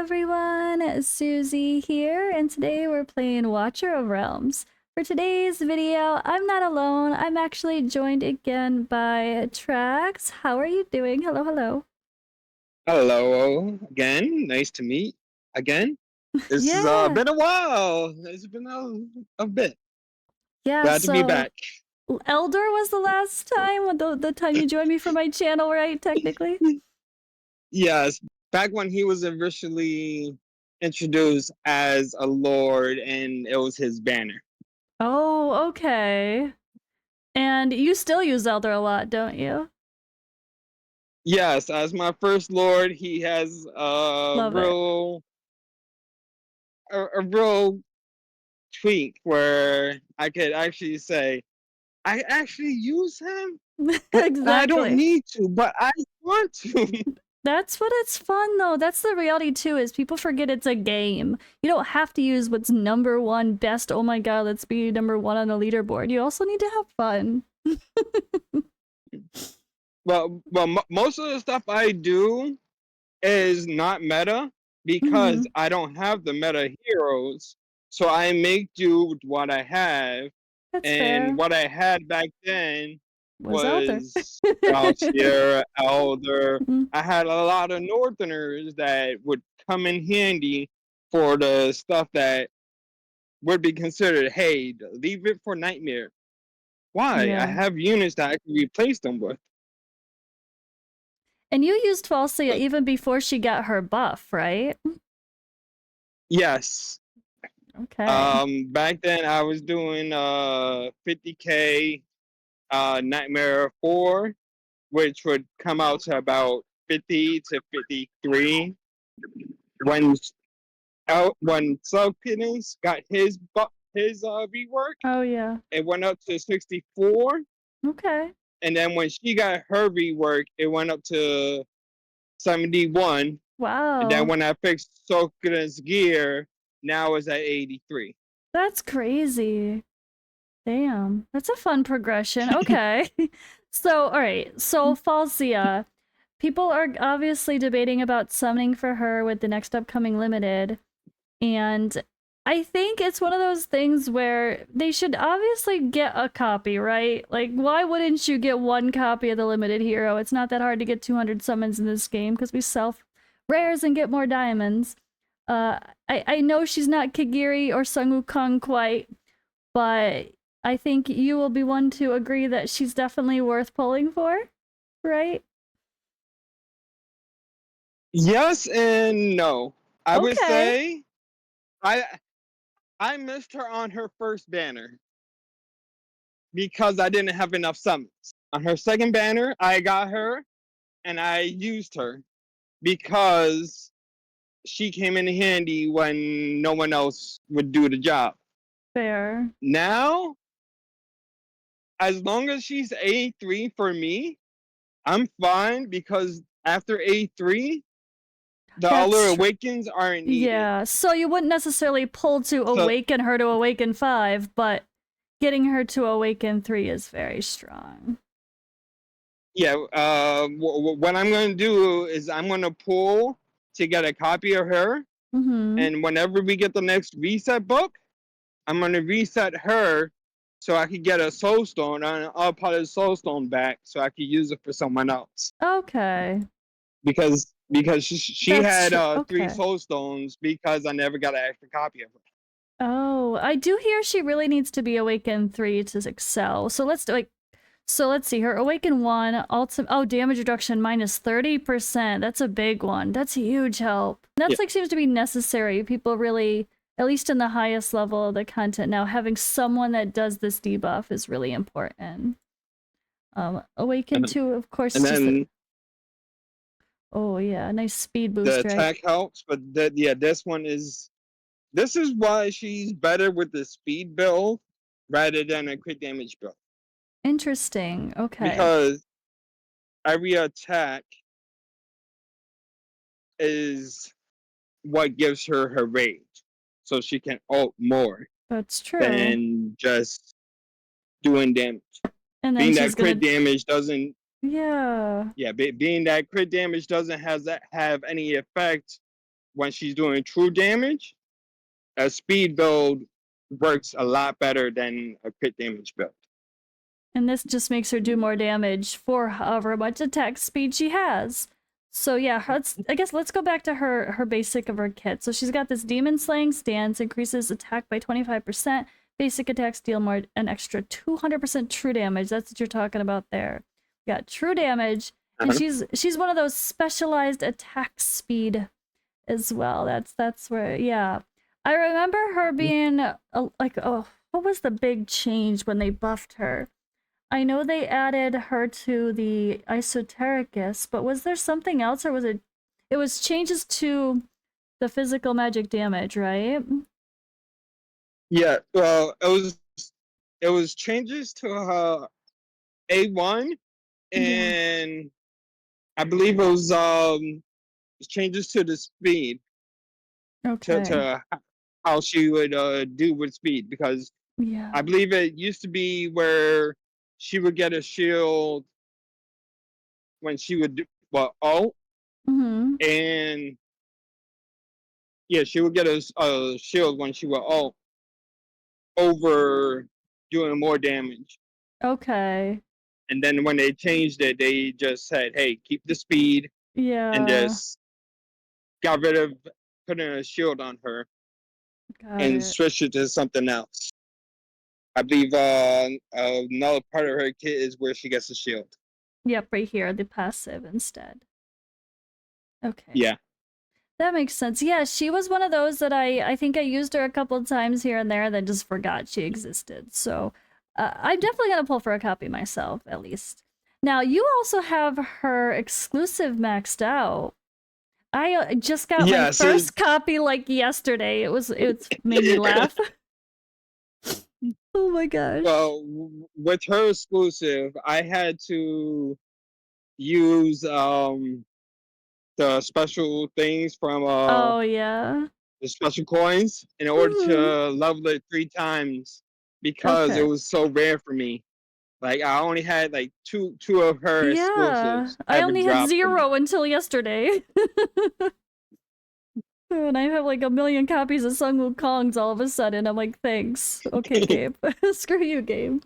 everyone, Suzi here, and today we're playing Watcher of Realms. For today's video, I'm not alone. I'm actually joined again by Trax. How are you doing? Hello, hello. Hello again. Nice to meet again. It's Yeah, been a while. It's been a bit. yeah, Glad to be so back. Elddr was the last time, the time you joined me for my channel, right, technically? Yes, back when he was officially introduced as a lord and it was his banner. Oh, okay. And you still use Elddr a lot, don't you? Yes, as my first lord, he has Love it. a real tweak where I could actually say, I actually use him, but I don't Exactly. need to, but I want to. That's what it's fun though. That's the reality too, is people forget it's a game. You don't have to use what's number one best, oh my god, let's be number one on the leaderboard. You also need to have fun. Most of the stuff I do is not meta because I don't have the meta heroes. So I make do with what I have. That's And fair. what I had back then Was Elder. was Falcia, Elder. Mhm. I had a lot of Northerners that would come in handy for the stuff that would be considered, hey, leave it for Nightmare. Why? I Yeah. have units that I can replace them with. And you used Falcia even before she got her buff, right? Yes. Okay. Back then I was doing 50k Nightmare 4, which would come out to about 50 to 53. When when Subkittens got his rework, Oh yeah. it went up to 64. Okay. And then when she got her rework, it went up to 71. And then Wow. when I fixed Subkittens gear, now it's at 83. That's crazy. Damn, that's a fun progression. Okay. So, all right. So, Falcia, people are obviously debating about summoning for her with the next upcoming limited. And I think it's one of those things where they should obviously get a copy, right? Like, why wouldn't you get one copy of the limited hero? It's not that hard to get 200 summons in this game because we sell rares and get more diamonds. I know she's not Kagiri or Sun Wukong quite, but I think you will be one to agree that she's definitely worth pulling for, right? Yes and no. I would Okay. say I I missed her on her first banner because I didn't have enough summons. On her second banner, I got her and I used her because she came in handy when no one else would do the job. Fair. Now, as long as she's A3 for me, I'm fine because after A3, the other That's awakens aren't needed. yeah. So you wouldn't necessarily pull to So awaken her to awaken 5, but getting her to awaken 3 is very strong. yeah, what I'm going to do is I'm going to pull to get a copy of her. Mm-hmm. And whenever we get the next reset book, I'm going to reset her so I could get a soul stone and I'll put a soul stone back so I could use it for someone else. Okay. Because she That's had true. 3 Okay. soul stones because I never got an extra copy of her. Oh, I do hear she really needs to be awaken 3 to excel. So let's do like so let's see her awaken 1 ultimate damage reduction minus 30%. That's a big one. That's a huge help. Yeah. That's like seems to be necessary. People really, at least in the highest level of the content now, having someone that does this debuff is really important. Awaken 2, of course, And is just then oh yeah, nice speed the boost, right? attack helps, but this is why she's better with the speed build rather than a crit damage build. Interesting. Okay. Because every attack is what gives her her rage. So she can ult more That's true. than just doing damage. And then Being she's that crit gonna damage doesn't, yeah. being that crit damage doesn't have any effect when she's doing true damage, a speed build works a lot better than a crit damage build. And this just makes her do more damage for however much attack speed she has. So yeah, I guess let's go back to her basic of her kit. So she's got this Demon Slaying Stance, increases attack by 25%. Basic attacks deal more an extra 200% true damage. That's what you're talking about there. We got true damage, and she's one of those specialized attack speed as well. That's where, yeah. I remember her being like, oh, what was the big change when they buffed her? I know they added her to the Esotericus, but was there something else, or was it? It was changes to the physical magic damage, right? Yeah, well, it was changes to her A1, and I believe it was changes to the speed. Okay. To how she would do with speed, because Yeah. I believe it used to be where she would get a shield when she would do ult, and yeah, she would get a shield when she would ult over doing more damage. Okay. And then when they changed it, they just said, "Hey, keep the speed," and just got rid of putting a shield on her and switched it to something else. I believe another part of her kit is where she gets the shield. Yep, right here, the passive instead. Okay. Yeah. That makes sense. Yeah, she was one of those that I think I used her a couple of times here and there, then just forgot she existed. So I'm definitely going to pull for a copy myself, at least. Now, you also have her exclusive maxed out. I just got my first copy like yesterday. It's made me laugh. Oh my gosh. Well, with her exclusive, I had to use the special things from oh yeah, the special coins in order to level it 3 times, because it was so rare for me. Like, I only had like two of her exclusives. I only had 0 until yesterday. And I have like a million copies of Sun Wukongs all of a sudden. I'm like, thanks. Okay, Gabe. Screw you, Gabe.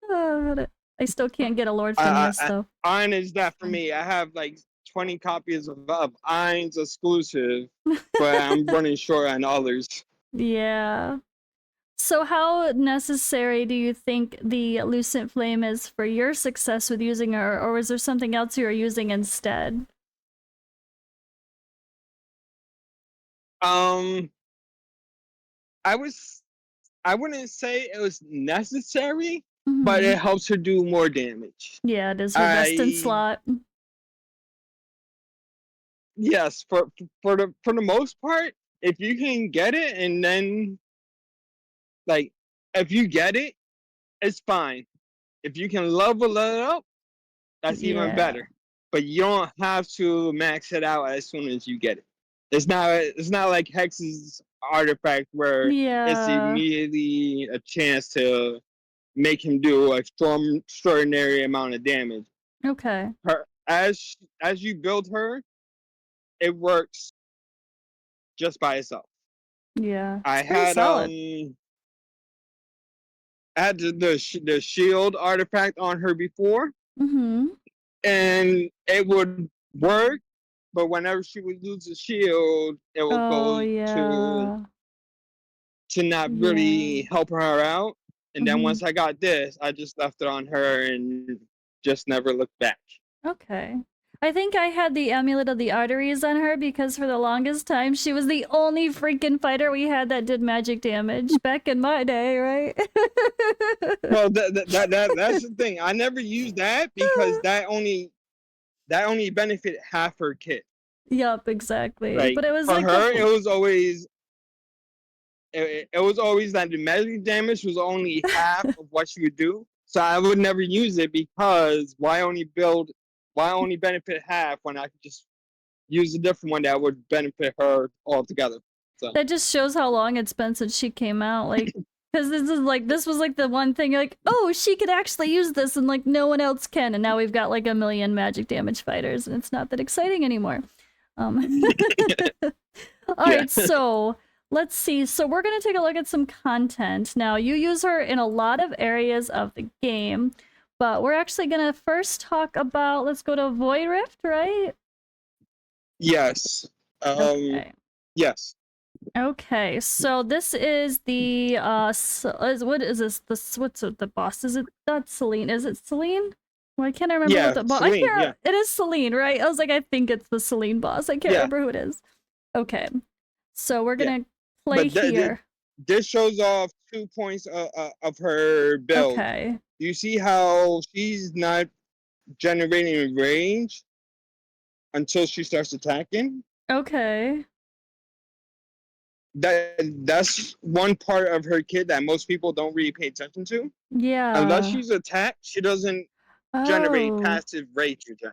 I still can't get a Lord from this, though. Iron is that for me. I have like 20 copies of Iron's exclusive, but I'm running short on others. Yeah. So how necessary do you think the Lucent Flame is for your success with using her, or was there something else you were using instead? I wouldn't say it was necessary, but it helps her do more damage. Yeah, it is her best in slot. Yes, for the most part, if you can get it, and then like if you get it, it's fine. If you can level it up, that's even better. But you don't have to max it out as soon as you get it. It's not like Hex's artifact where it's immediately a chance to make him do an extraordinary amount of damage. Okay. As you build her, it works just by itself. Yeah. I had the shield artifact on her before, and it would work, but whenever she would lose the shield, it would go to not really help her out. And then once I got this, I just left it on her and just never looked back. Okay. I think I had the Amulet of the Arteries on her because for the longest time she was the only freaking fighter we had that did magic damage back in my day, right? Well, that's the thing. I never used that because that only benefited half her kit. Yup, exactly. Like, but it was for like her, it was always that the magic damage was only half of what she would do. So I would never use it because why only benefit half when I could just use a different one that would benefit her altogether. So that just shows how long it's been since she came out. Like, because this was like the one thing, like, oh, she could actually use this and like no one else can, and now we've got like a million magic damage fighters, and it's not that exciting anymore. All Yeah. right, so let's see. So we're going to take a look at some content. Now, you use her in a lot of areas of the game, but we're actually going to first talk about, let's go to Void Rift, right? Yes. Okay. Yes. Okay, so this is the what is this? What's the boss? Is it not Celine? Is it Celine? Why can't I remember Yeah. what the boss? I Celine, can't. yeah. It is Celine, right? I was like, I think it's the Celine boss. I can't Yeah. remember who it is. Okay, so we're Yeah. gonna play But here. this shows off 2 points of her build. Okay. You see how she's not generating range until she starts attacking? Okay. That's one part of her kit that most people don't really pay attention to. Yeah. Unless she's attacked, she doesn't generate Oh, passive rage regen.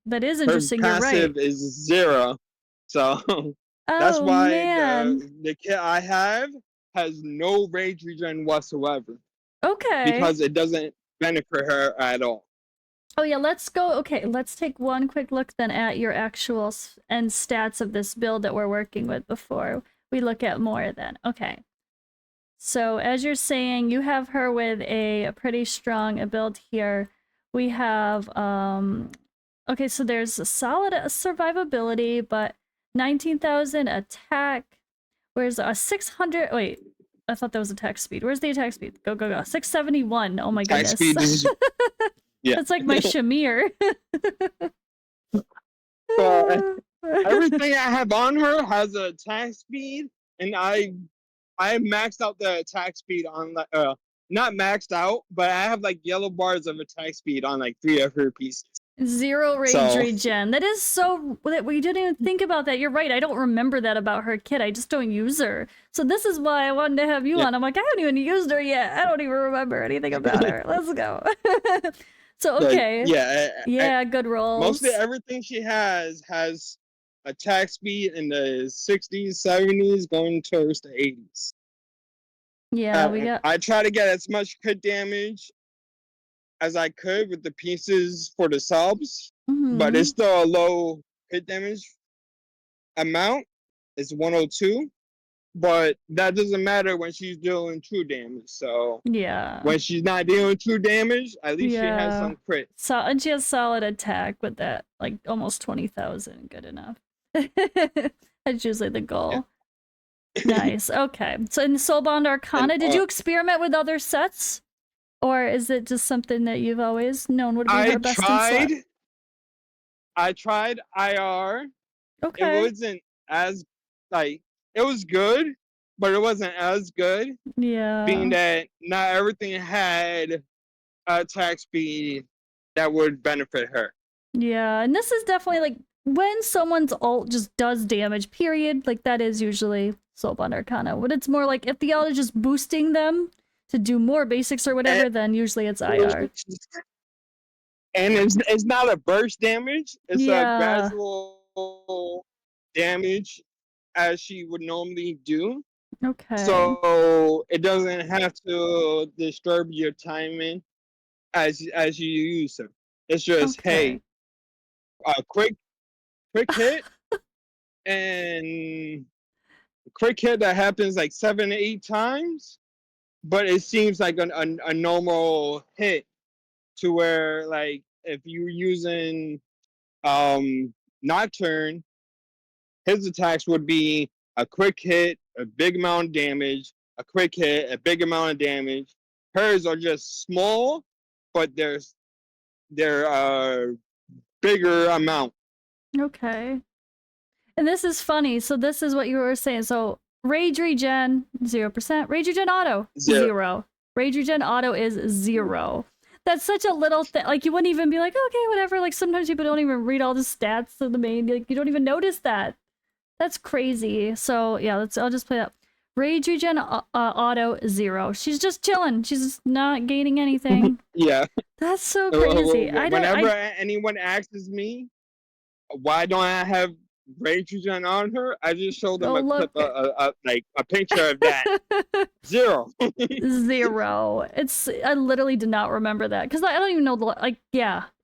that is Her interesting. You're right. passive is 0. So that's Oh why man. the kit I have has no rage regen whatsoever. Okay. Because it doesn't benefit her at all. Oh yeah, let's go. Okay, let's take one quick look then at your actual end stats of this build that we're working with before we look at more then. Okay. So as you're saying, you have her with a pretty strong build here. We have okay, so there's a solid survivability, but 19,000 attack. Where's a 600? Wait, I thought that was attack speed. Where's the attack speed? Go, go, go. 671. Oh my Attack goodness. speed is yeah. That's like my Shamir. Everything I have on her has an attack speed, and I maxed out the attack speed on not maxed out, but I have like yellow bars of attack speed on like 3 of her pieces. 0 rage regen. That is so that we didn't even think about that. You're right. I don't remember that about her kit. I just don't use her. So this is why I wanted to have you on. I'm like, I haven't even used her yet. I don't even remember anything about her. Let's go. So okay. Yeah, good rolls. Mostly everything she has attack speed in the 60s, 70s, going towards the 80s. Yeah, I try to get as much crit damage as I could with the pieces for the subs, but it's still a low hit damage amount. It's 102, but that doesn't matter when she's dealing true damage. So yeah, when she's not dealing true damage, at least she has some crit. So and she has solid attack with that, like almost 20,000. Good enough. That's usually the goal. Yeah. Nice. Okay. So in Soulbound Arcana, did you experiment with other sets? Or is it just something that you've always known would be her best in slot? I tried IR. Okay. It wasn't as, like, it was good, but it wasn't as good. Yeah. Being that not everything had attack speed that would benefit her. Yeah, and this is definitely, like, when someone's ult just does damage, period, like, that is usually Soulbound Arcana. But it's more like, if the ult is just boosting them to do more basics or whatever, then usually it's IR. And it's not a burst damage. It's a gradual damage as she would normally do. Okay. So it doesn't have to disturb your timing as you use them. It's just, hey, a quick hit and quick hit that happens like 7 to 8 times, but it seems like a normal hit to where, like, if you're using Nocturne, his attacks would be a quick hit, a big amount of damage, a quick hit, a big amount of damage. Hers are just small, but they're bigger amount. Okay. And this is funny. So this is what you were saying. So Rage Regen, 0%. Rage Regen Auto, 0. Rage Regen Auto is 0. That's such a little thing. Like, you wouldn't even be like, okay, whatever. Like, sometimes people don't even read all the stats of the main. Like, you don't even notice that. That's crazy. So, yeah, I'll just play that. Rage Regen Auto, 0. She's just chilling. She's just not gaining anything. Yeah. That's so crazy. Whenever anyone asks me, why don't I have Rage Regen on her, I just show them a picture of that. 0. 0. I literally did not remember that because I don't even know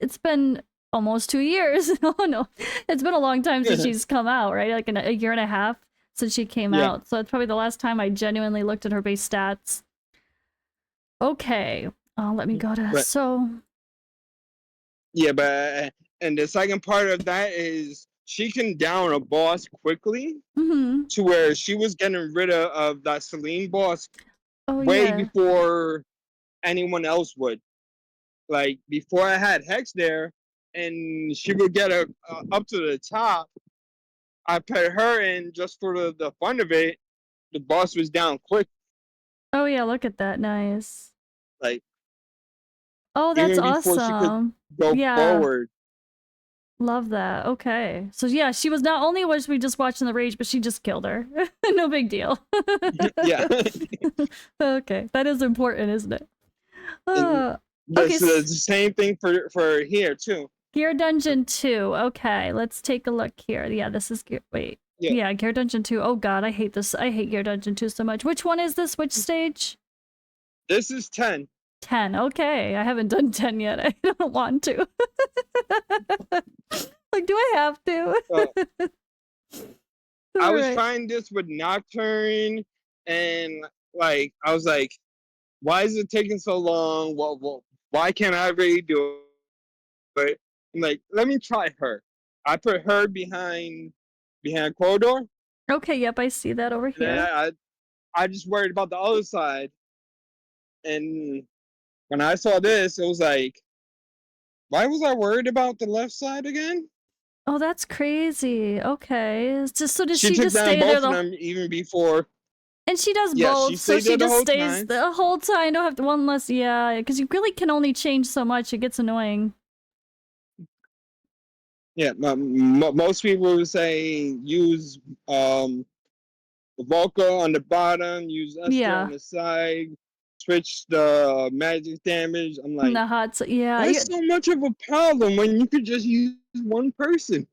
it's been almost 2 years. Oh no, it's been a long time since she's come out, right? Like a year and a half. since she came Yeah. out. So it's probably the last time I genuinely looked at her base stats. Okay. Let me go to But yeah, but and the second part of that is she can down a boss quickly to where she was getting rid of that Celine boss Oh way yeah. before anyone else would. Like before I had Hex there, and she would get up to the top. I put her in just for the fun of it. The boss was down quick. Oh yeah, look at that. Nice. Like Oh, that's even before she could awesome. go Yeah. forward. Love that. Okay. So yeah, she was not only was we just watching the rage, but she just killed her. No big deal. Yeah. Okay. That is important, isn't it? And Okay. the same thing for here too. Gear Dungeon 2. Okay, let's take a look here. Yeah, this is Gear. Wait. Yeah. Yeah, Gear Dungeon 2. Oh god, I hate this. I hate Gear Dungeon 2 so much. Which one is this? Which stage? This is 10. 10. Okay, I haven't done 10 yet. I don't want to. Like, do I have to? I was trying this with Nocturne, and like I was like, why is it taking so long? Well, why can't I really do it? I'm like, let me try her. I put her behind corridor. Okay, yep, I see that over here. I just worried about the other side, and when I saw this, it was like, why was I worried about the left side again? Oh, that's crazy. Okay. It's just so does She she took just down stay both there of the them even before. And she does Yeah, both, she so stayed she there the just whole stays time. the whole time. Don't have to one less. Yeah, because you really can only change so much. It gets annoying. Yeah, most people would say use Volca on the bottom, use Esther on Yeah, the side, switch the magic damage. I'm like, the hot. Yeah, why so much of a problem when you could just use one person?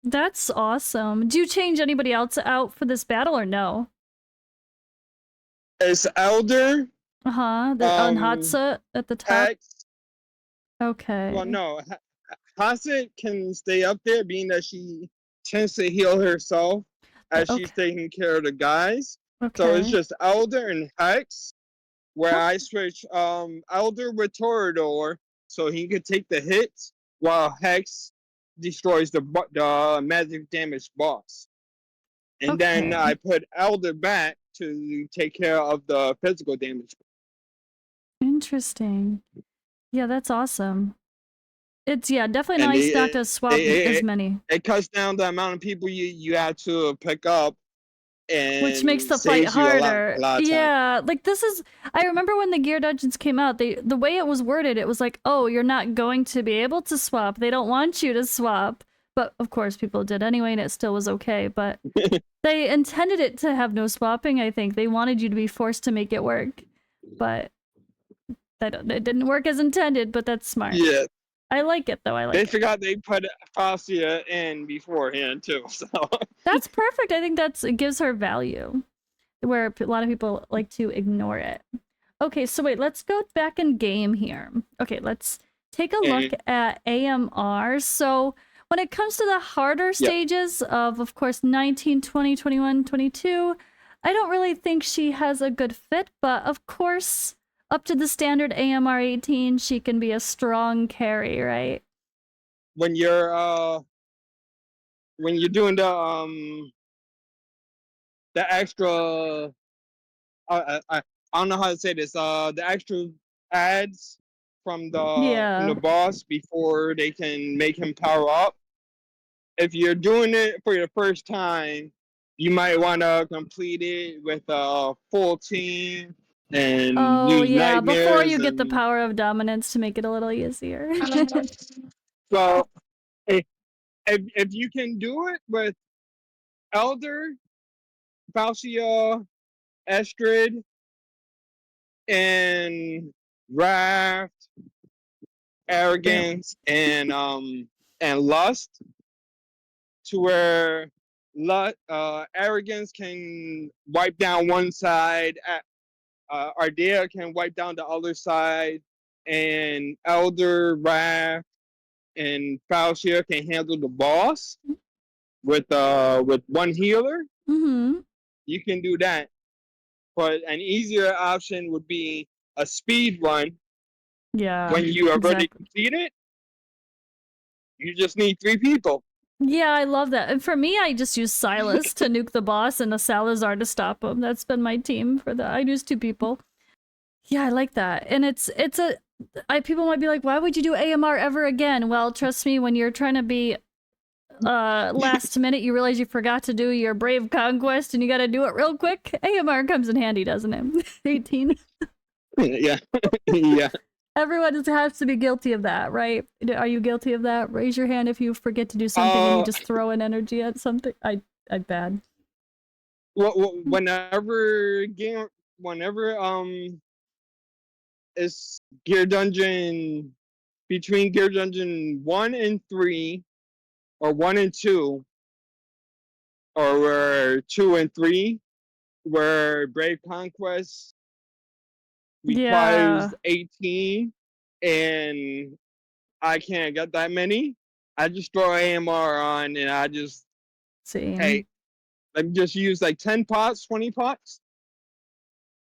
that's awesome. Do you change anybody else out for this battle or no? It's Elddr. The on Hatsa at the top. Hex. Okay. Well, no, Hasset can stay up there, being that she tends to heal herself as she's taking care of the guys. Okay. So it's just Elddr and Hex, where I switch Elddr with Toreador, so he could take the hits while Hex destroys the magic damage boss. And then I put Elddr back to take care of the physical damage. Interesting. Yeah, that's awesome. It's definitely nice not to swap as many. It cuts down the amount of people you have to pick up, and which makes the fight harder. A lot of yeah, like this is. I remember when the Gear Dungeons came out. The way it was worded, it was like, "Oh, you're not going to be able to swap. They don't want you to swap." But of course, people did anyway, and it still was okay. But they intended it to have no swapping. I think they wanted you to be forced to make it work, but it didn't work as intended. But that's smart. Yeah. I like it though. They forgot they put Falcia in beforehand too. So that's perfect. I think it gives her value, where a lot of people like to ignore it. Okay, so wait, let's go back in game here. Okay, let's take a look at AMR. So when it comes to the harder stages of course, 19, 20, 21, 22, I don't really think she has a good fit, but of course, up to the standard AMR 18, she can be a strong carry, right? When you're doing the extra I don't know how to say this, the extra ads from the boss before they can make him power up. If you're doing it for your first time, you might want to complete it with a full team and use nightmares. Before you get the power of dominance to make it a little easier. So if you can do it with Elddr, Falcia, Estrid, and Wrath, Arrogance, and Lust, to where Arrogance can wipe down one side, Ardea can wipe down the other side, and Elddr, Wrath, and Falcia can handle the boss with one healer. Mm-hmm. You can do that. But an easier option would be a speed run. Yeah. When you already Exactly. complete it, you just need 3 people. Yeah, I love that. And for me, I just use Silas to nuke the boss and a Salazar to stop him. That's been my team for that. I use 2 people. Yeah, I like that. And it's a people might be like, why would you do AMR ever again? Well, trust me, when you're trying to be last minute, you realize you forgot to do your Brave Conquest and you gotta do it real quick. AMR comes in handy, doesn't it? 18. Yeah. Yeah. Everyone has to be guilty of that, right? Are you guilty of that? Raise your hand if you forget to do something and you just throw in energy at something. I bad. Whenever it's Gear Dungeon, between Gear Dungeon 1 and 3, or 1 and 2, or 2 and 3, where Brave Conquest requires Yeah. 18, and I can't get that many, I just throw AMR on, and I just, Same. hey, let me just use like 10 pots, 20 pots,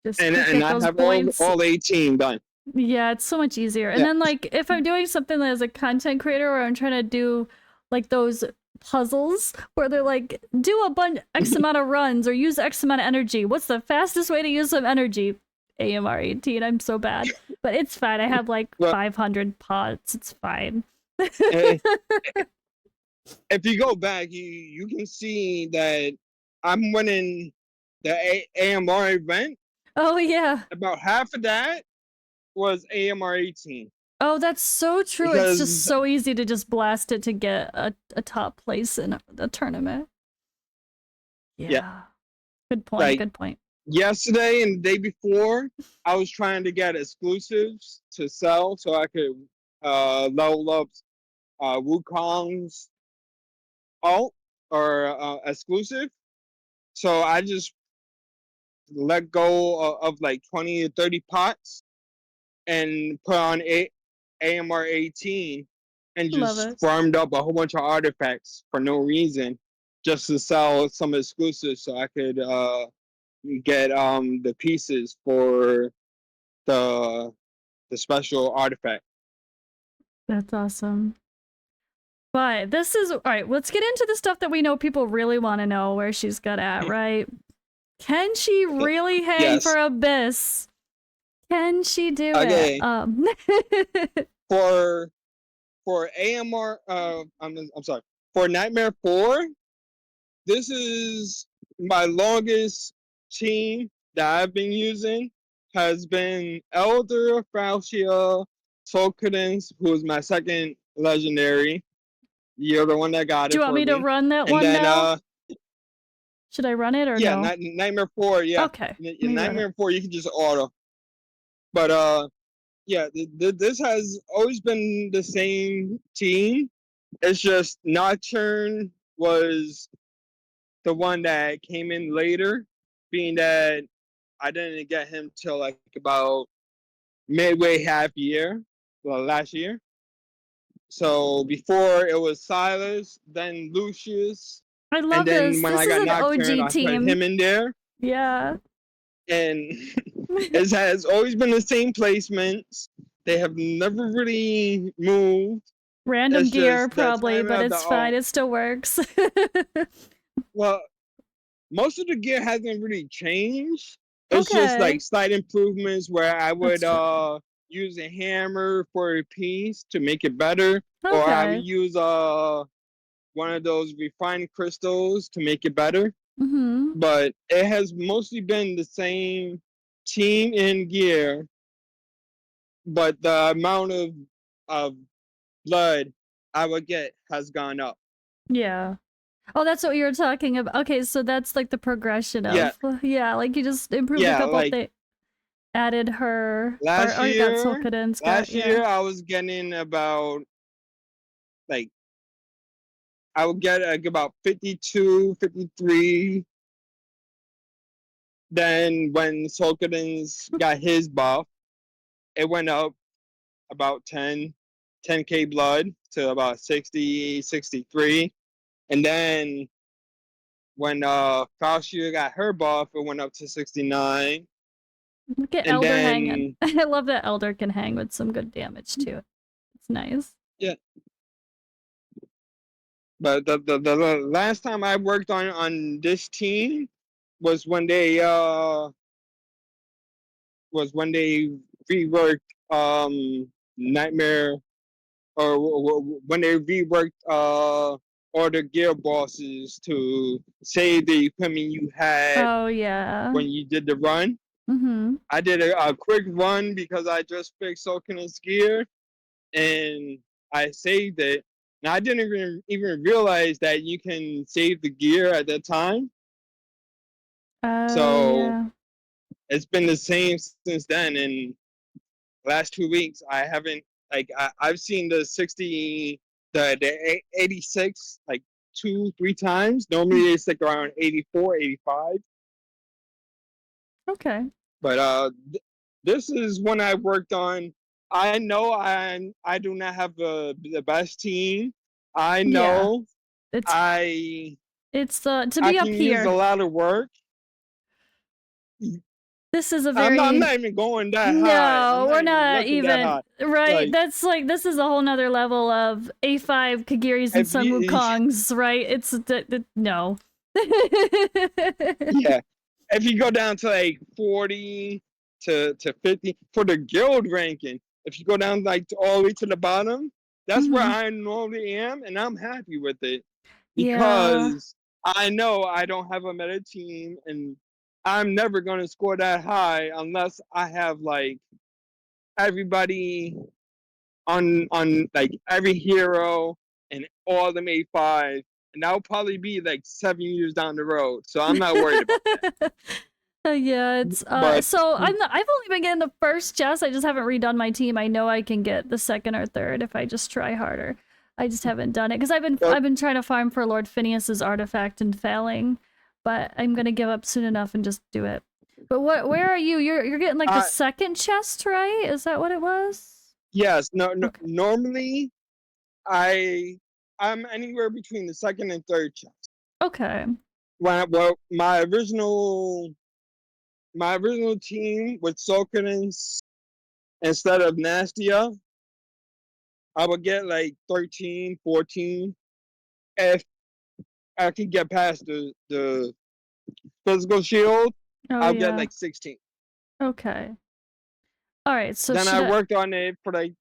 Just and get I those have points. all 18 done. Yeah, it's so much easier. And Yeah. then like if I'm doing something as a content creator where I'm trying to do like those puzzles where they're like do a bunch X amount of runs or use X amount of energy. What's the fastest way to use some energy? AMR 18. I'm so bad. But it's fine. I have like Well, 500 pots. It's fine. if you go back, you can see that I'm winning the AMR event. Oh yeah. About half of that was AMR 18. Oh, that's so true. It's just Because, so easy to just blast it to get a top place in a tournament. Yeah. Good point. like, Good point. yesterday and the day before, I was trying to get exclusives to sell so I could level up Wukong's alt, or exclusive. So I just let go of like 20 to 30 pots and put on AMR 18 and Love just it. farmed up a whole bunch of artifacts for no reason, just to sell some exclusives so I could get the pieces for the special artifact. That's awesome. But this is all right. Let's get into the stuff that we know people really want to know where she's good at, right? Can she really hang for Yes. Abyss? Can she do Okay. it? For AMR, I'm sorry. For Nightmare 4, this is my longest team that I've been using. Has been Elddr, Falcia, Tolkien, who is my second legendary. You're the one that got Do you it want for me to me. run that And one then now? Should I run it or yeah, no? Nightmare 4, yeah. Okay. In Nightmare 4 you can just auto. But yeah, this has always been the same team. It's just Nocturne was the one that came in later, being that I didn't get him till like about midway half year, well, last year. So before it was Silas, then Lucius, I and love then this. when This I is got an Nocturne, OG I put team. him in there, Yeah. and it has always been the same placements. They have never really moved. Random It's gear just the probably, timing but of the it's fine. It still works. well, most of the gear hasn't really changed. It's just Okay. like slight improvements where I would That's true. use a hammer for a piece to make it better, or I would Okay. use one of those refined crystals to make it better. Mm-hmm. But it has mostly been the same team and gear, but the amount of blood I would get has gone up. Yeah. Oh, that's what you were talking about. Okay, so that's like the progression Yeah, of yeah, like you just improved a yeah. couple Like things, added her, last or you got year, Sulkadin's got last yeah. year I was getting about like I would get like about 52, 53. Then when Sulkadin's got his buff, it went up about 10K blood to about 60, 63. And then when Falcia got her buff, it went up to 69. Look at And Elddr hanging. then I love that Elddr can hang with some good damage too. It's nice. yeah. But the last time I worked on this team was when they reworked Nightmare, or when they reworked all the gear bosses to save the equipment you had Oh yeah. when you did the run. Mm-hmm. I did a quick run because I just fixed Sokin's gear and I saved it. Now I didn't even realize that you can save the gear at that time. Oh So yeah. it's been the same since then. And last 2 weeks, I haven't I've seen the 60, the 86 like 2-3 times. Normally it's like around 84, 85. Okay. But this is when I worked on. I know I do not have the best team. I know It's I to I be up can use a here. lot of work. This is a I'm very not even going that high. I'm No, not we're even not looking that even high. right. Like, That's like this is a whole nother level of A5 Kagiris and if Sun you, Wukongs, right? It's no. yeah, if you go down to like 40 to 50 for the guild ranking, if you go down like all the way to the bottom, that's where Mhm. I normally am, and I'm happy with it Yeah. because I know I don't have a meta team, and I'm never gonna score that high unless I have like everybody on like every hero and all them A5, and that'll probably be like 7 years down the road. So I'm not worried about that. Yeah, it's But so I've only been getting the first chest. I just haven't redone my team. I know I can get the second or third if I just try harder. I just haven't done it because I've been trying to farm for Lord Phineas's artifact and failing, but I'm gonna give up soon enough and just do it. But where are you? You're getting like the second chest, right? Is that what it was? yes, no, Okay. normally I'm anywhere between the second and third chest. Okay. Well, my original team with Sokinins instead of Nastia, I would get like 13, 14. If I can get past the physical shield, Oh I'll get yeah. like 16. Okay. All right. So Then should I I? worked on it for like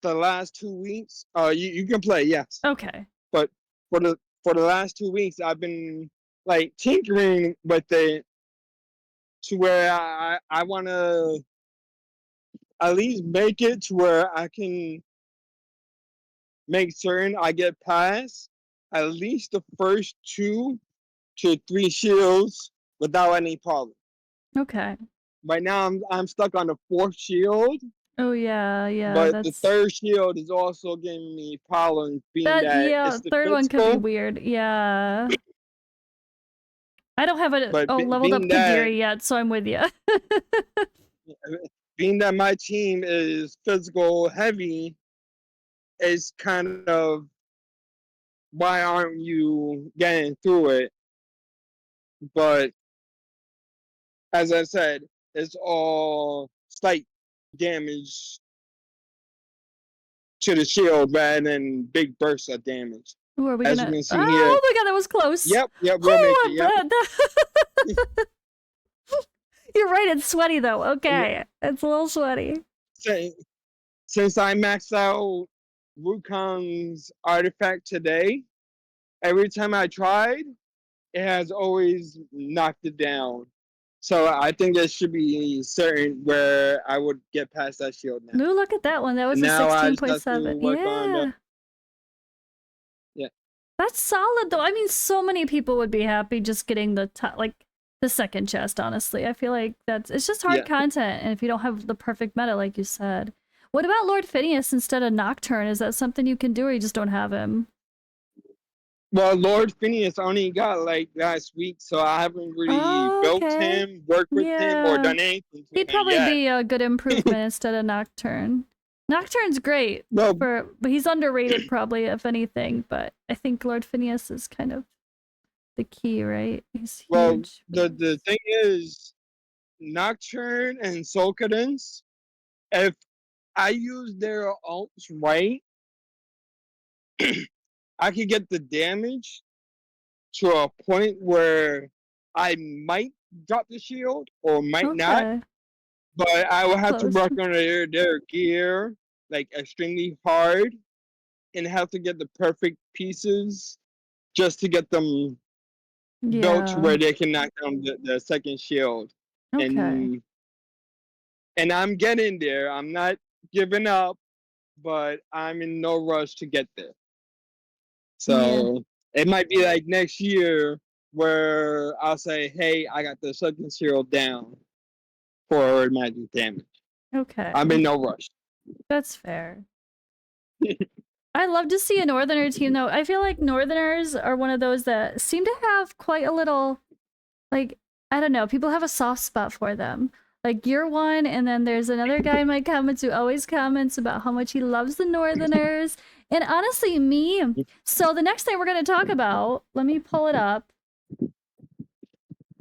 the last 2 weeks. You can play, yes. Okay. But for the last 2 weeks, I've been like tinkering with it to where I want to at least make it to where I can make certain I get past at least the first 2 to 3 shields without any problem. Okay. Right now, I'm stuck on the 4th shield, Oh yeah, yeah. but the That's 3rd shield is also giving me problems, being that. that Yeah, it's the third one could be physical, weird. Yeah. I don't have a but leveled up Kagiri yet, so I'm with you. being that my team is physical heavy, is kind of why aren't you getting through it? But as I said, it's all slight damage to the shield rather than big bursts of damage. Ooh, are we As you gonna? can see here. Oh my god, that was close. Yep, we'll make it. Yep. Oh, you're right. It's sweaty though. Okay, it's a little sweaty. Since I maxed out Wukong's artifact today, every time I tried, it has always knocked it down. So I think there should be certain where I would get past that shield now. Ooh, look at that one. That was And a now I just have to 16.7. work on the. Yeah. Yeah. That's solid though. I mean, so many people would be happy just getting the the second chest, honestly. I feel like it's just hard content, and if you don't have the perfect meta, like you said. What about Lord Phineas instead of Nocturne? Is that something you can do, or you just don't have him? Well, Lord Phineas only got like last week, so I haven't really built him, worked with him, or done anything to He'd him probably yet. be a good improvement instead of Nocturne. Nocturne's great, but he's underrated probably, if anything, but I think Lord Phineas is kind of the key, right? He's Well, huge. the thing is, Nocturne and Soul Cadence, if I use their ults right, I could get the damage to a point where I might drop the shield or might not, Okay. but I will have to Close. work on their gear like extremely hard and have to get the perfect pieces just to get them built to Yeah. where they can knock down the second shield. Okay. And I'm getting there. I'm not giving up, but I'm in no rush to get there. Yeah. So it might be like next year where I'll say, hey, I got the second shield down for magic damage. Okay. I'm in no rush. That's fair. I love to see a Northerner team, though. I feel like Northerners are one of those that seem to have quite a little, like, I don't know, people have a soft spot for them. Like, you're one, and then there's another guy in my comments who always comments about how much he loves the Northerners. And honestly, me. So the next thing we're going to talk about, let me pull it up.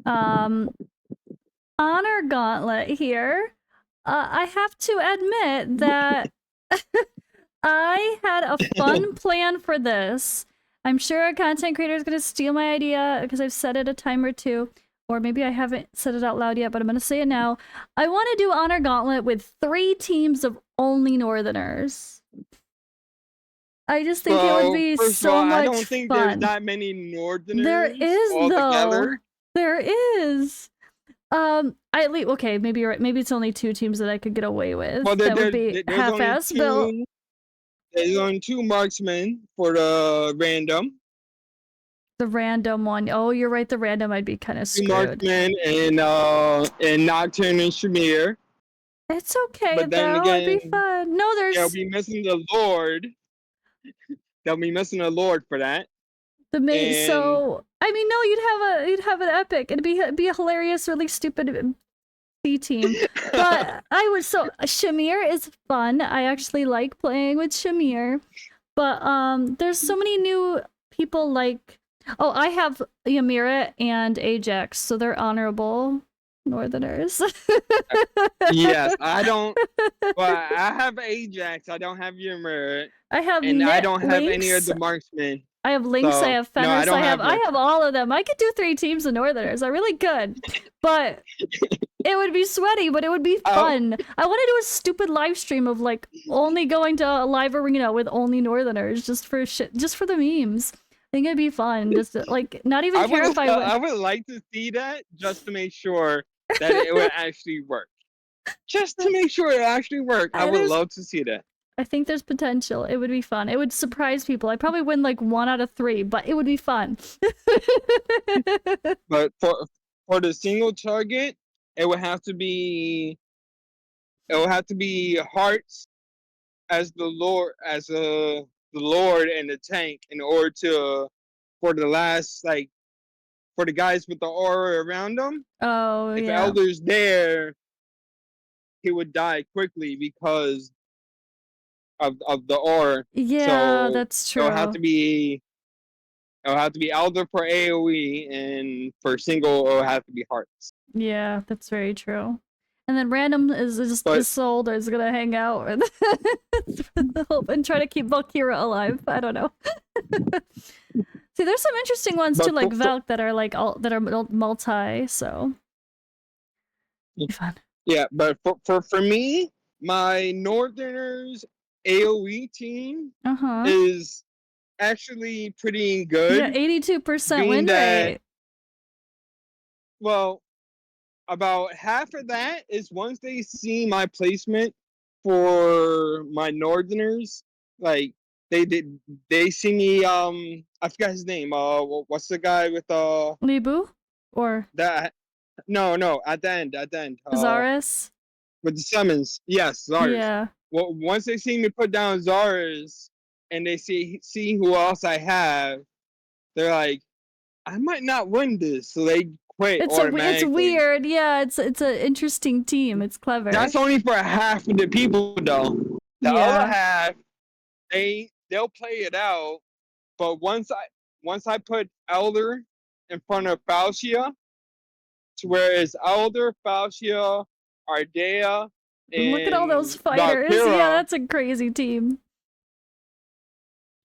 Honor Gauntlet here. I have to admit that I had a fun plan for this. I'm sure a content creator is going to steal my idea because I've said it a time or two. Or maybe I haven't said it out loud yet, but I'm going to say it now. I want to do Honor Gauntlet with 3 teams of only Northerners. I just think it would be first so of all, much I don't think fun. there's that many Northerners There is, altogether. though. There is. Okay, maybe you're right. Maybe it's only 2 teams that I could get away with. Well, That would be half-ass built. There's only 2 marksmen for the random. The random one. Oh, you're right. The random I'd be kind of 2 screwed. marksmen and Nocturne and Shamir. It's okay, But then though. It'd be again, fun. No, they'll there's be missing the Lord. They'll be missing the Lord for that. the main. And So I mean, no, you'd have an epic. It'd be a hilarious, really stupid C team. But I would. So Shamir is fun. I actually like playing with Shamir. But there's so many new people like. Oh, I have Ymira and Ajax, so they're honorable Northerners. yes, I don't. Well, I have Ajax. I don't have Ymir. I have And I don't have Lynx. any of the marksmen. I have Lynx, So, I have no, Fenris, I I have all of them. I could do 3 teams of Northerners. I really could. But it would be sweaty, but it would be fun. I want to do a stupid live stream of like only going to a live arena with only Northerners just for the memes. I think it'd be fun. Just to, like not even care if I would like to see that just to make sure that it would actually work. Just to make sure it actually worked. I would love to see that. I think there's potential. It would be fun. It would surprise people. I'd probably win like 1 out of 3, but it would be fun. But for the single target, it would have to be hearts as the Lord and the tank in order to for the last like for the guys with the aura around them. Oh, if yeah. Elddr's there, he would die quickly because of the aura. Yeah, so that's true. It'll have to be Elddr for AoE, and for single it'll have to be hearts. Yeah, that's very true. And then random is sold or is gonna hang out and try to keep Valkyra alive. I don't know. See, there's some interesting ones too, like Valk that are like that are multi. So fun. Yeah, but for me, my Northerners AoE team is actually pretty good. Yeah, 82% win rate. Well, about half of that is once they see my placement for my Northerners, like they see me. I forgot his name. What's the guy with Libu, or that? No, at the end. Zaris. With the summons, yes, Zaris. Yeah. Well, once they see me put down Zaris, and they see who else I have, they're like, I might not win this, so they quit automatically. It's weird, yeah. It's an interesting team. It's clever. That's only for half of the people, though. The other half, they'll play it out. But once I put Elddr in front of Falcia, to where it's Elddr, Falcia, Ardea, Look at all those and fighters. Yeah, Valkyra. that's a crazy team.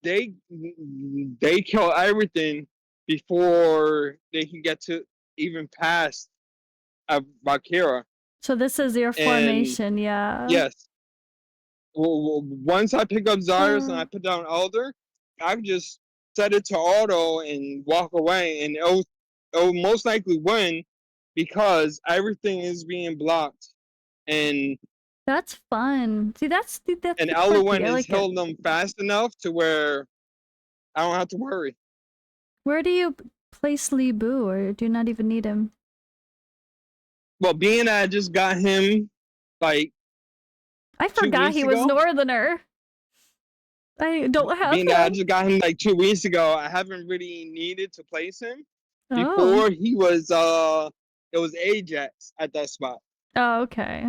They kill everything before they can get to even past Valkyra. So this is your And formation, yeah. yes, once I pick up Zarus and I put down Elddr, I can just set it to auto and walk away, and it'll most likely win because everything is being blocked, and That's fun. See, that's and quirky. Elowen I is like it. held them fast enough to where I don't have to worry. Where do you place Li Bu, or do you not even need him? Well, being that I just got him like I forgot he was ago, Northerner. I don't have being him. that I just got him like 2 weeks ago, I haven't really needed to place him. Oh. Before he was it was Ajax at that spot. Oh, okay.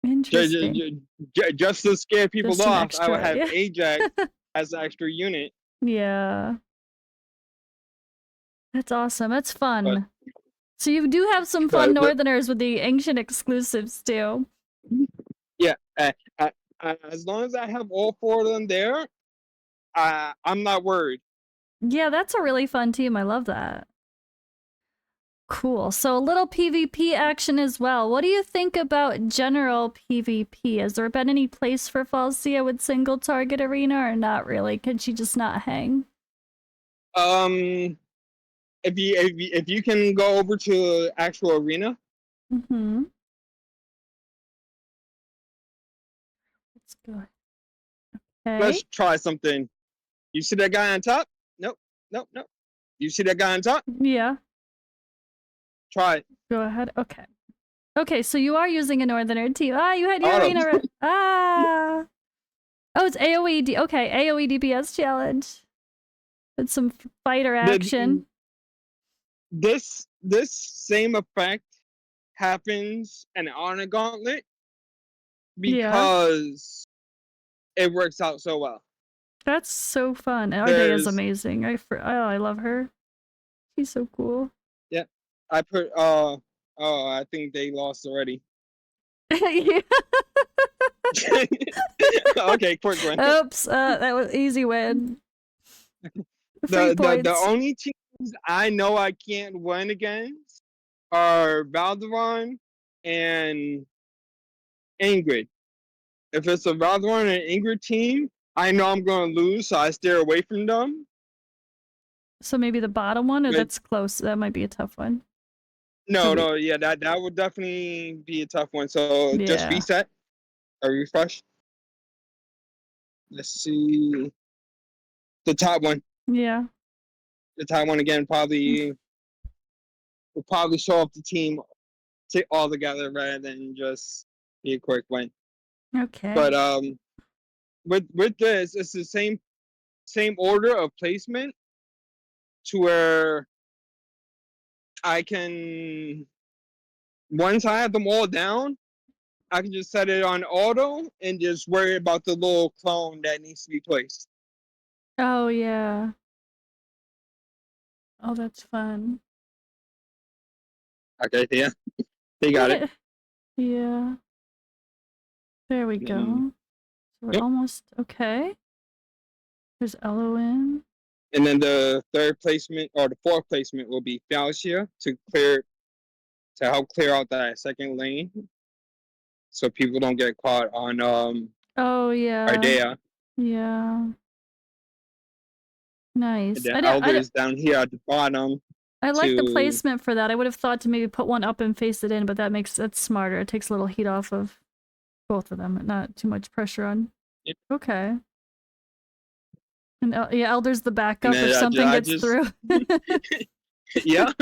Interesting. Just to scare people Just an off, extra, I would have yeah. Ajax as an extra unit. Yeah. As awesome. That's fun. But, so you do have some fun Northerners with the ancient exclusives too. Yeah, as long as I have all 4 of them there, I'm not worried. Yeah, that's a really fun team. I love that. Cool. So a little PvP action as well. What do you think about general PvP? Has there been any place for Falcia with single target arena or not really? Can she just not hang? If you can go over to actual arena. Mm-hmm. Let's go. Okay. Let's try something. You see that guy on top? Nope. You see that guy on top? Yeah. Try it. Go ahead. Okay. Okay, so you are using a Northerner team. Ah, you had your arena. Ah. Oh, it's AoE. Okay, AoE DPS challenge. It's some fighter action. This same effect happens on a Gauntlet because it works out so well. That's so fun. Ardea is amazing. I love her. She's so cool. Yeah, I put I think they lost already. Yeah. Okay, quick one. Oops, that was easy win. The only teams I know I can't win against are Valderon and Ingrid. If it's a Valderon and Ingrid team, I know I'm going to lose, so I steer away from them. So maybe the bottom one, or that's close. That might be a tough one. No, yeah, that would definitely be a tough one. So just reset or refresh. Let's see the top one. Yeah. The top one again will probably show up the team all together rather than just be a quick win. Okay. But with this, it's the same order of placement to where I can, once I have them all down, I can just set it on auto and just worry about the little clone that needs to be placed. Oh, yeah. Oh, that's fun. Okay, yeah. They got it. Yeah. There we go. So we're almost okay. There's Elowen. And then the 3rd placement or the 4th placement will be Falcia to help clear out that 2nd lane, so people don't get caught on oh yeah. Ardea. Yeah. Nice. And then Elddr is down here at the bottom. I like the placement for that. I would have thought to maybe put one up and face it in, but that's smarter. It takes a little heat off of both of them, and not too much pressure on. Yep. Okay. And yeah, Elder's the backup if something gets through. Yeah.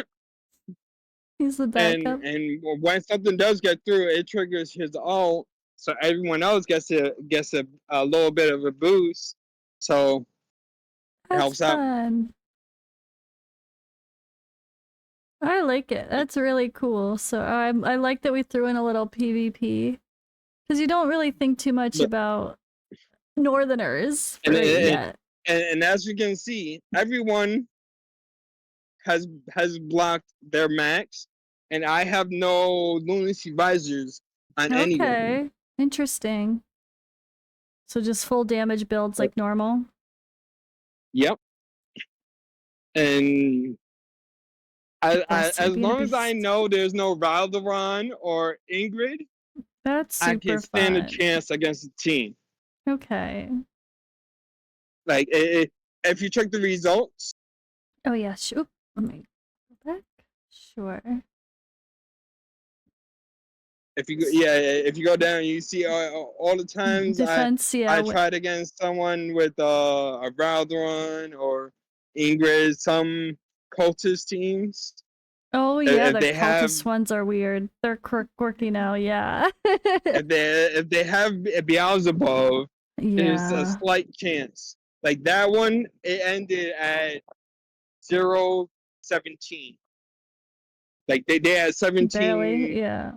He's the backup. And when something does get through, it triggers his ult, so everyone else gets a little bit of a boost. So it helps out. I like it. That's really cool. So I like that we threw in a little PvP, because you don't really think too much about Northerners yet. And as you can see, everyone has blocked their max, and I have no lunacy visors on anyone. Okay. Interesting. So just full damage builds like normal? Yep. And as long as I know there's no Raldoron or Ingrid, That's I can super stand a fun. chance against the team. Okay. Like if you check the results. Oh yeah. Oop, let me go back. Sure. If you go down, you see all the times Defense, yeah. I tried against someone with a Raldoron or Ingrid, some cultist teams. Oh yeah, the If they have cultist ones are weird. They're quirky now, yeah. if they have Beelzebub, there's a Yeah. slight chance. Like that one, it ended at 0-17. Like they had 17% Barely, yeah.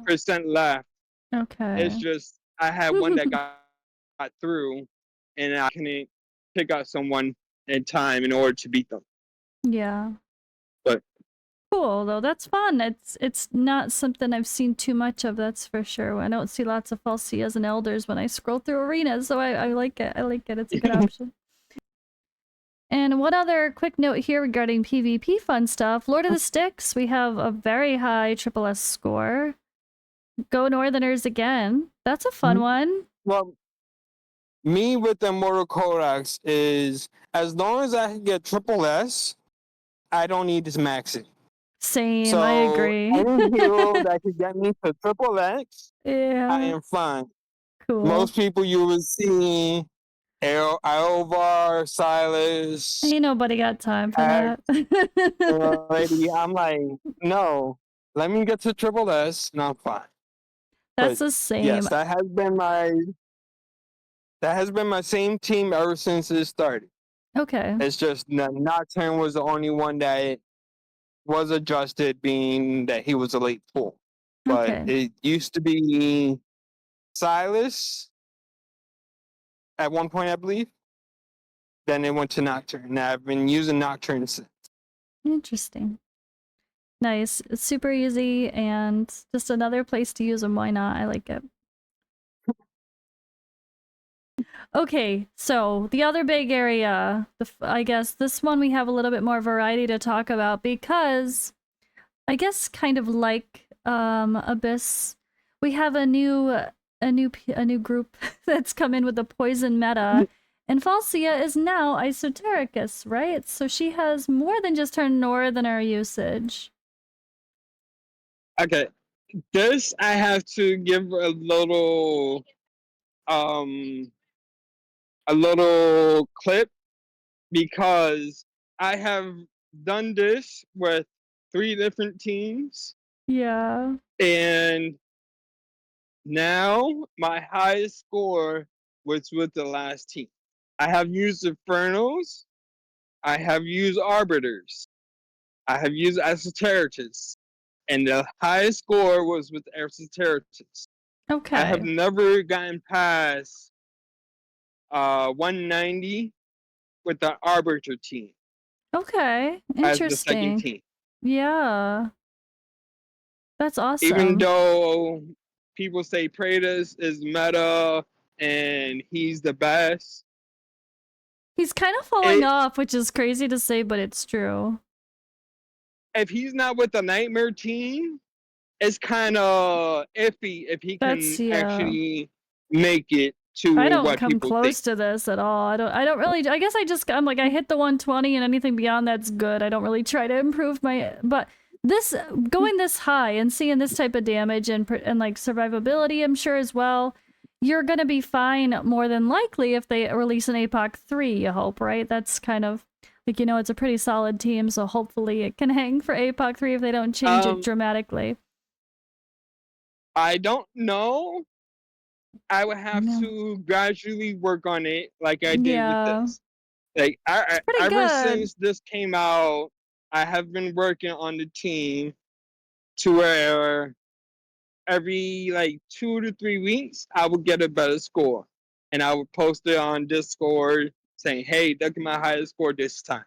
left. Okay. It's just I had one that got through, and I couldn't pick up someone in time in order to beat them. Yeah. But Cool though, that's fun. It's not something I've seen too much of, that's for sure. I don't see lots of Falcias and Elddrs when I scroll through arenas, so I like it. I like it. It's a good option. And one other quick note here regarding PvP fun stuff. Lord of the Sticks, we have a very high FATELESS score. Go Northerners again. That's a fun one. well, me with the Immortal Codex is as long as I can get FATELESS, I don't need this maxing. Same, So I agree. any hero that could get me to FATELESS, Yeah. I am fine. Cool. Most people you will see Elvar, Silas. Ain't nobody got time for that. Lady, I'm like, no, let me get to FATELESS and I'm fine. That's But the same. yes, that has been my same team ever since it started. Okay. It's just Nocturne was the only one that was adjusted, being that he was a late pull. But Okay. it used to be Silas at one point, I believe. Then it went to Nocturne. And I've been using Nocturne since. Interesting. Nice. It's super easy and just another place to use them. Why not? I like it. Okay, so the other big area, I guess this one we have a little bit more variety to talk about because I guess kind of like Abyss, we have a new group that's come in with the poison meta, and Falcia is now Esotericus, right? So she has more than just her Northerner usage. Okay, this I have to give a little clip because I have done this with 3 different teams. Yeah. And now my highest score was with the last team. I have used Infernals, I have used Arbiters, I have used Esoterics, and the highest score was with Esoterics. Okay. I have never gotten past 190 with the Arbiter team. Okay. Interesting. As the second team. Yeah. That's awesome. Even though people say Praetus is meta and he's the best. He's kind of falling off, which is crazy to say, but it's true. If he's not with the Nightmare team, it's kind of iffy if he can actually make it to I don't what come people close think. to this at all. I don't really, I guess I'm like, I hit the 120 and anything beyond that's good. I don't really try to improve but this, going this high and seeing this type of damage and like survivability, I'm sure as well, you're gonna be fine more than likely if they release an Apoc 3, you hope, right? That's kind of, like, you know, it's a pretty solid team, so hopefully it can hang for Apoc 3 if they don't change it dramatically. I don't know. I would have to gradually work on it like I did with this. Like, ever since this came out, I have been working on the team to where every like 2 to 3 weeks, I would get a better score. And I would post it on Discord saying, hey, look at my highest score this time.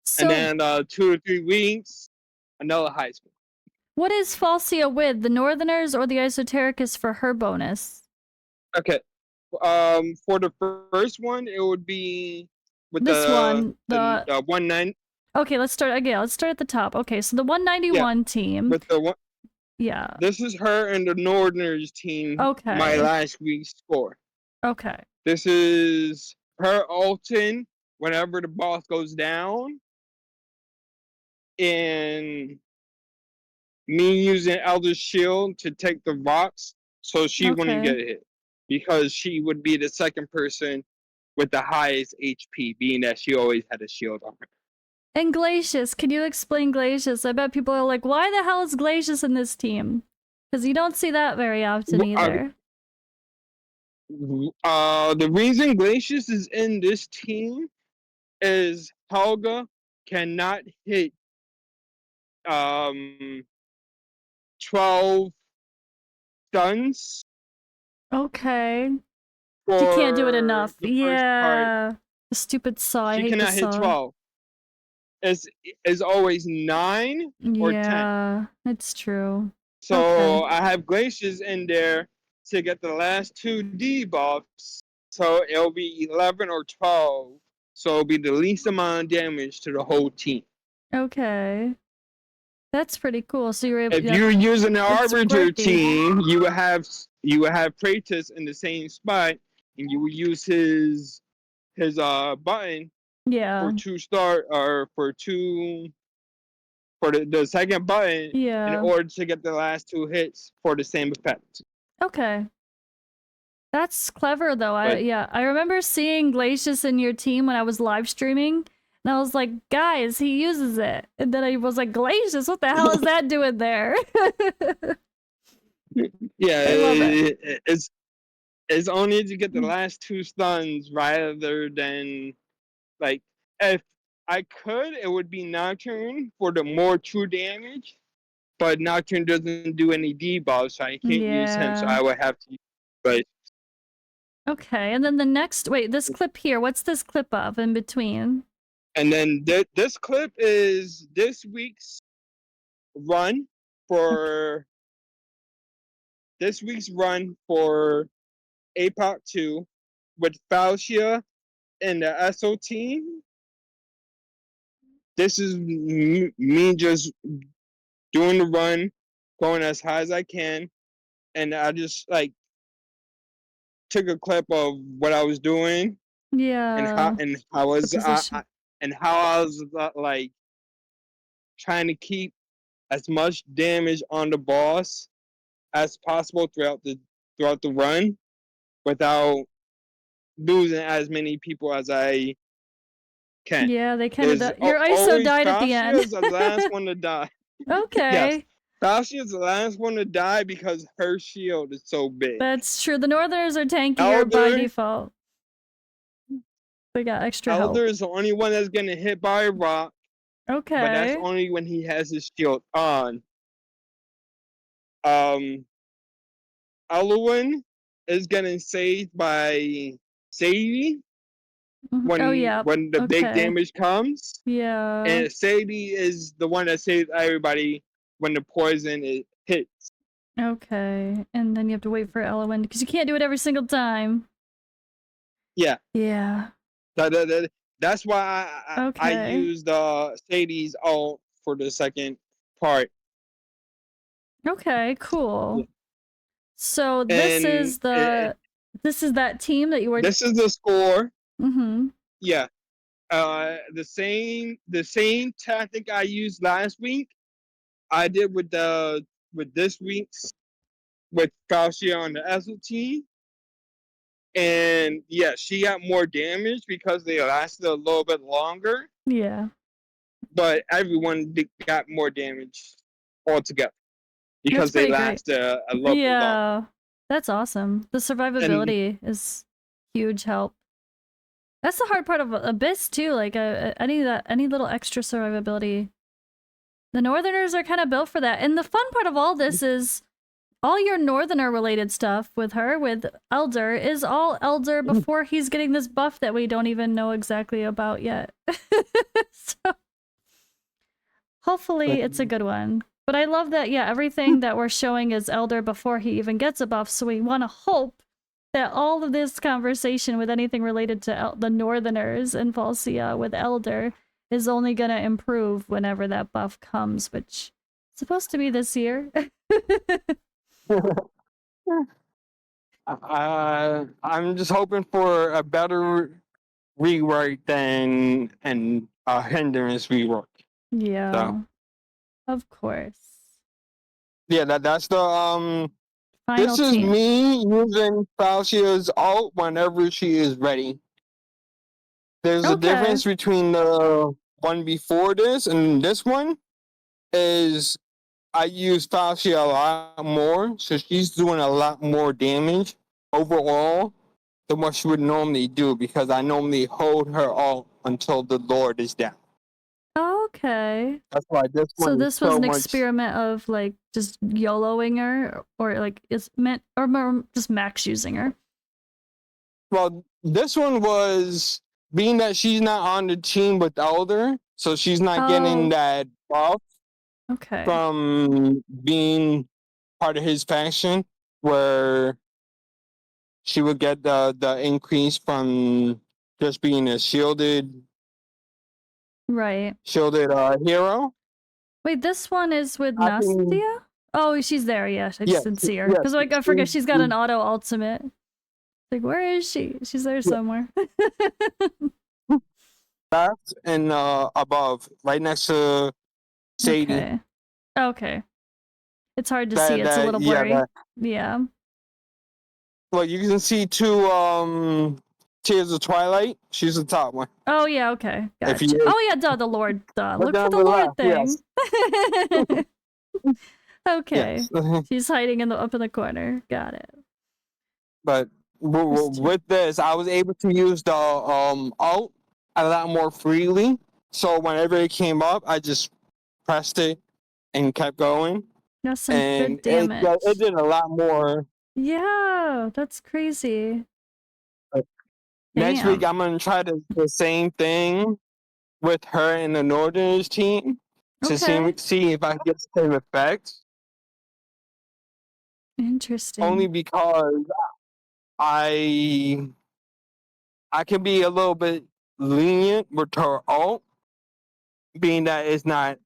And So then 2 or 3 weeks, another high score. what is Falcia with? The Northerners or the Esotericus for her bonus? Okay. For the first one, it would be with This one, the 190. Okay, let's start again. Let's start at the top. Okay, so the 191 team. With the one, yeah. this is her and the Northerners team. Okay. My last week's score. Okay. This is her ulting whenever the boss goes down, and me using Elder's shield to take the rocks so she wouldn't get hit, because she would be the second person with the highest HP, being that she always had a shield on her. And Glacius, can you explain Glacius? I bet people are like, why the hell is Glacius in this team? Because you don't see that very often either. The reason Glacius is in this team is Helga cannot hit 12 stuns. Okay. She can't do it enough. Yeah. The stupid saw. I hate the saw. She cannot hit 12. It's always 9 or 10. Yeah, it's true. So I have Glaciers in there to get the last 2 debuffs. So it'll be 11 or 12. So it'll be the least amount of damage to the whole team. Okay. That's pretty cool. So you're able. If you're using an Arbiter team, you would have Kratos in the same spot, and you would use his button for 2 star, or for the second button in order to get the last 2 hits for the same effect. Okay. That's clever though. I remember seeing Glacius in your team when I was live streaming, and I was like, guys, he uses it. And then I was like, Glacius, what the hell is that doing there? Yeah, it's only to get the last 2 stuns rather than, like, if I could, it would be Nocturne for the more true damage, but Nocturne doesn't do any debuffs, so I can't use him, so I would have to use. But okay, and then the next, wait, this clip here, what's this clip of in between? And then this clip is this week's run for Apoc 2 with Falcia and the SO team. This is me just doing the run, going as high as I can, and I just like took a clip of what I was doing. Yeah. And how I was like trying to keep as much damage on the boss as possible throughout the run, without losing as many people as I can. Yeah, they kind of your ISO died at the end. Falcia's the last one to die. Okay. Yes. Falcia's the last one to die because her shield is so big. That's true. The Northerners are tankier by default. They got extra help. Elddr is the only one that's getting hit by a rock. Okay. But that's only when he has his shield on. Elwyn is getting saved by Sadie when the big damage comes. Yeah. And Sadie is the one that saves everybody when the poison hits. Okay. And then you have to wait for Elwyn because you can't do it every single time. Yeah. Yeah. That's why I used Sadie's ult for the second part. Okay, cool. Yeah. So this is that team that you were. This is the score. Mm-hmm. Yeah. The same tactic I used last week, I did with this week's with Falcia on the Esso team. And yeah, she got more damage because they lasted a little bit longer. Yeah. But everyone got more damage altogether because they lasted a little bit longer. Yeah, that's awesome. The survivability is huge help. That's the hard part of Abyss too. Like any little extra survivability. The Northerners are kind of built for that. And the fun part of all this is all your Northerner related stuff with Elddr is all Elddr before he's getting this buff that we don't even know exactly about yet. So Hopefully it's a good one. But I love that, yeah, everything that we're showing is Elddr before he even gets a buff, so we want to hope that all of this conversation with anything related to the Northerners and Falcia with Elddr is only going to improve whenever that buff comes, which is supposed to be this year. I'm just hoping for a better rework than a hindrance rework. Yeah, so, of course. Yeah, that's the Final this is team. me using Falcia's ult whenever she is ready. There's a difference between the one before this and this one. Is I use Falcia a lot more, so she's doing a lot more damage overall than what she would normally do, because I normally hold her ult until the Lord is down. Okay. That's why this one So is this was so an much... experiment of like just YOLOing her, or like it's meant, or more just max using her. Well, this one was being that she's not on the team with Elddr, so she's not getting that buff from being part of his faction, where she would get the increase from just being a shielded hero. Wait, this one is with Nastia? Oh, she's there. Yeah, I just didn't see her. Because like I forget she's got an auto ultimate. Like, where is she? She's there somewhere. Left and above, right next to Sadie. Okay. It's hard to see. It's a little blurry. Yeah. Well, you can see two Tears of Twilight. She's the top one. Oh yeah, okay. Gotcha. Oh yeah, duh, the Lord. Duh. Look for the Lord thing. Yes. Okay. Yes. She's hiding up in the corner. Got it. But with this, I was able to use the ult a lot more freely. So whenever it came up, I just pressed it and kept going. That's some good damage. It did a lot more. Yeah, that's crazy. Next week, I'm going to try the same thing with her and the Northerners team to see if I can get the same effects. Interesting. Only because I can be a little bit lenient with her ult, being that it's not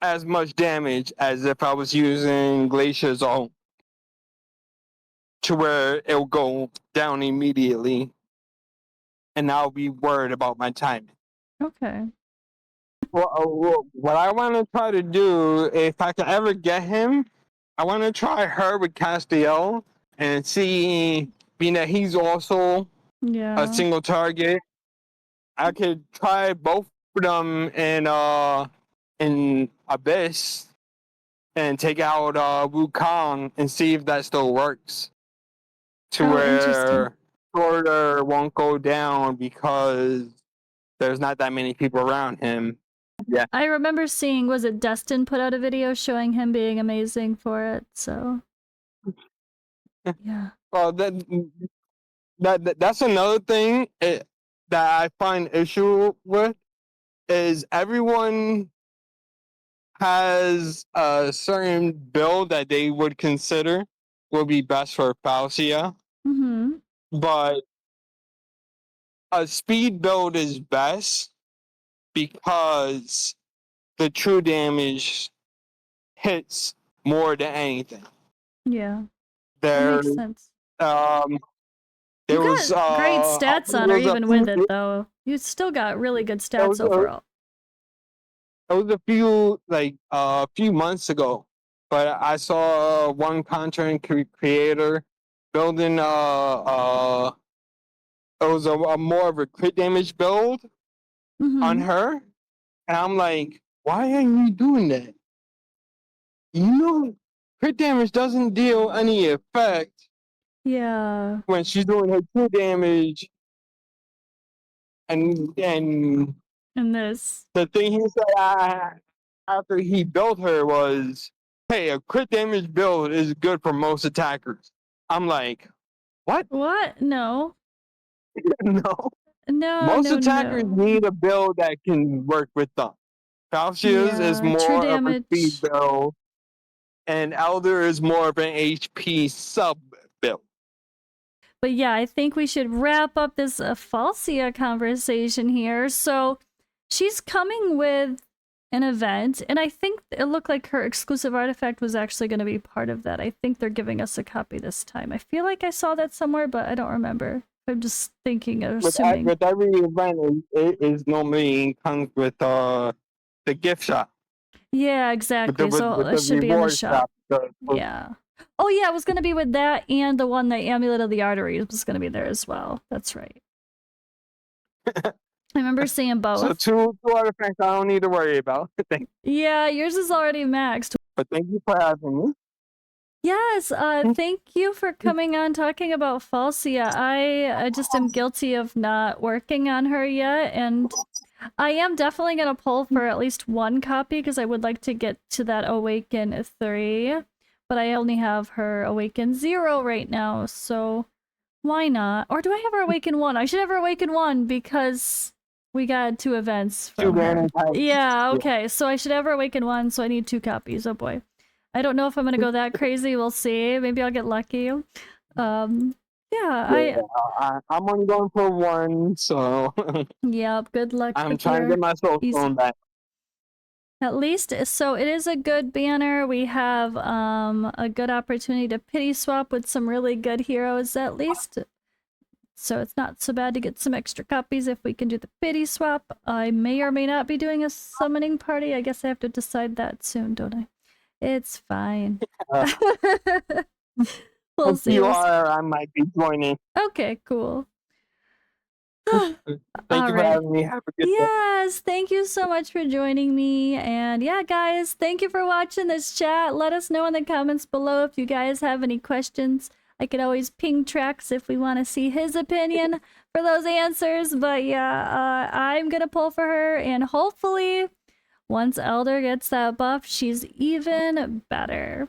as much damage as if I was using Glacier's ult, to where it'll go down immediately, and I'll be worried about my timing. Okay. Well, what I want to try to do, if I can ever get him, I want to try her with Castiel and see, being that he's also a single target, I could try both of them in Abyss and take out Wukong and see if that still works. To where Shorter won't go down because there's not that many people around him. Yeah. I remember seeing, was it Destin put out a video showing him being amazing for it, so yeah. Well, that's another thing that I find issue with, is everyone has a certain build that they would consider will be best for Falcia. Mm-hmm. But a speed build is best because the true damage hits more than anything. Yeah. That makes sense. There was great stats on her even with it, though. You still got really good stats overall. It was a few months ago, but I saw one content creator building it was a more of a crit damage build on her, and I'm like, why are you doing that? You know, crit damage doesn't deal any effect. Yeah. When she's doing her true damage, and this, the thing he said after he built her was, hey, a crit damage build is good for most attackers. I'm like, what? What? No. No. Most attackers need a build that can work with them. Falcia's is Yeah, true more of a damage. speed build, and Elddr is more of an HP sub build. But yeah, I think we should wrap up this Falcia conversation here. So she's coming with an event, and I think it looked like her exclusive artifact was actually going to be part of that. I think they're giving us a copy this time. I feel like I saw that somewhere, but I don't remember. I'm just thinking or assuming. With every event, it is normally comes with the gift shop. Yeah, exactly. So it should be in the shop. Yeah. Oh yeah, it was gonna be with that and the one, the Amulet of the Arteries, was gonna be there as well. That's right. I remember seeing both. So two artifacts I don't need to worry about. Yeah, yours is already maxed. But thank you for having me. Yes, thank you for coming on talking about Falcia. I just am guilty of not working on her yet, and I am definitely gonna pull for at least one copy because I would like to get to that Awaken 3. But I only have her Awaken 0 right now, so why not? Or do I have her Awaken 1? I should have her Awaken 1 because we got 2 events from her. Yeah, okay, so I should have her Awaken 1, so I need 2 copies. Oh boy. I don't know if I'm gonna go that crazy. We'll see. Maybe I'll get lucky. I'm only going for 1, so. Yep. Good luck. I'm trying to get my soul stone back. At least, so it is a good banner. We have a good opportunity to pity swap with some really good heroes, at least. So it's not so bad to get some extra copies if we can do the pity swap. I may or may not be doing a summoning party. I guess I have to decide that soon, don't I? It's fine. We'll see. If you are, I might be joining. Okay, cool. Thank you for having me. Have a good day. Yes, thank you so much for joining me. And yeah, guys, thank you for watching this chat. Let us know in the comments below if you guys have any questions. I could always ping Trax if we want to see his opinion for those answers. But yeah, I'm gonna pull for her, and hopefully once Elddr gets that buff, she's even better.